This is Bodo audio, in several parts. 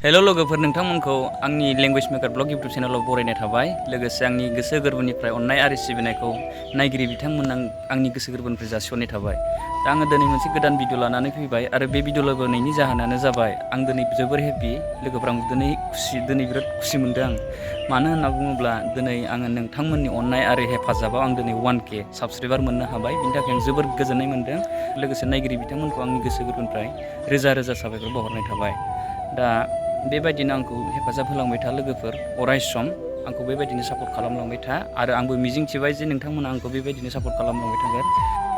हेल' लोगोफोर, नोंथांमोनखौ आंनि लेंगुवेज मेकार ब्लग इउटुब चेनेलाव बरायनाय थाबाय। लोगोसे आंनि गोसो गोरबोनिफ्राय अननाय आरो सिबिनायखौ नायगिरि बिथांमोन आंनि गोसो गोरबोनिफ्राय जासिहरनाय थाबाय। दा आङो दिनै मोनसे गोदान भिडिअ लानानै फैबाय आरो बे भिडिअ लाबोनायनि जाहोनानो जाबाय आं दिनै जोबोर हेपि। लोगोफोर, आं दिनै बिराद खुसि मोनदों आं। मानो होनना बुङोब्ला दिनै आङो नोंथांमोननि अननाय आरो हेफाजाबाव आं दिनै 1K साबसक्राइबार मोननो हाबाय। बिनि थाखाय आं जोबोर गोजोननाय मोनदों। लोगोसे नायगिरि बिथांमोनखौ आंनि गोसो गोरबोनिफ्राय रोजा रोजा साबायखर बावहरनाय थाबाय। दा बेबायदिनो आंखौ हेफाजाब होलांबाय था लोगोफोर, अराय सम आंखौ बेबायदिनो सापर्ट खालामलांबाय था आरो आंबो मिजिंथिबाय जे नोंथांमोना आंखौ बेबायदिनो सापर्ट खालामलांबाय थागोन।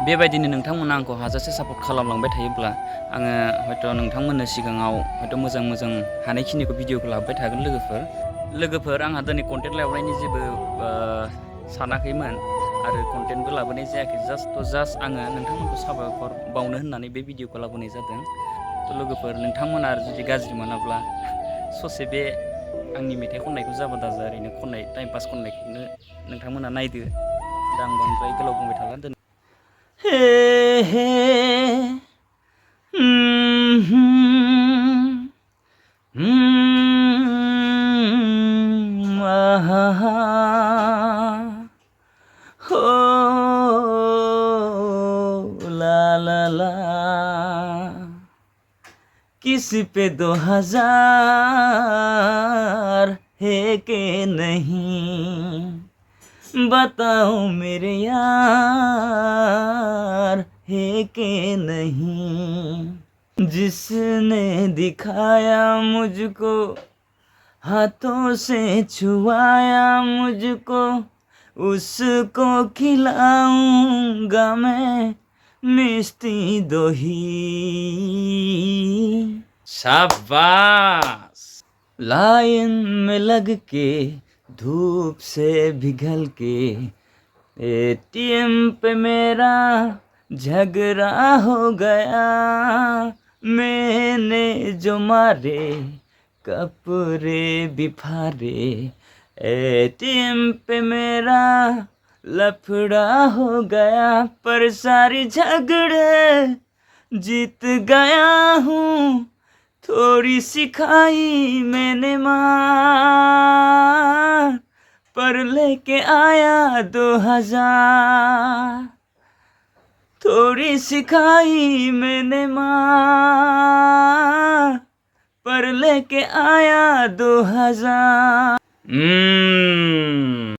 बेबायदिनो नोंथांमोना आंखौ हाजासे सापर्ट खालामलांबाय थायोब्ला आङो हयथ' नोंथांमोननो सिगाङाव हयथ' मोजां हानायखिनिखौ भिडिअखौ लाबोबाय थागोन लोगोफोर। आंहा दिनै कन्टेन्ट लाबोनायनि जेबो सानाखैमोन आरो कन्टेन्टबो लाबोनाय जायाखै। जास्ट आङो नोंथांमोनखौ साबायखर बावनो होननानै बे भिडिअखौ लाबोनाय जादों। लोगोफोर, नोंथांमोना जुदि गाज्रि मोनाब्ला ससे बे आंनि मेथाइ खननायखौ जाबा दाजा, ओरैनो खननाय टाइम पास खननायखौनो नोंथांमोना नायदो। दा आं बांद्राय गोलाव बुंबाय थाला दोनै। हे हे आहा हो ला ला ला, किसी पे 2000 है कि नहीं, बताओ मेरे यार है कि नहीं। जिसने दिखाया मुझको, हाथों से छुआया मुझको, उसको खिलाऊंगा मैं मिष्टी दोही। शाबाश। लाइन में लग के, धूप से पिघल के, एटीएम पे मेरा झगड़ा हो गया। मैंने जो मारे कपड़े भी फाड़े, एटीएम पे मेरा लफड़ा हो गया। पर सारी झगड़े जीत गया हूँ, थोड़ी सिखाई मैंने मार, पर लेके आया 2000। थोड़ी सिखाई मैंने मार, पर लेके आया 2000।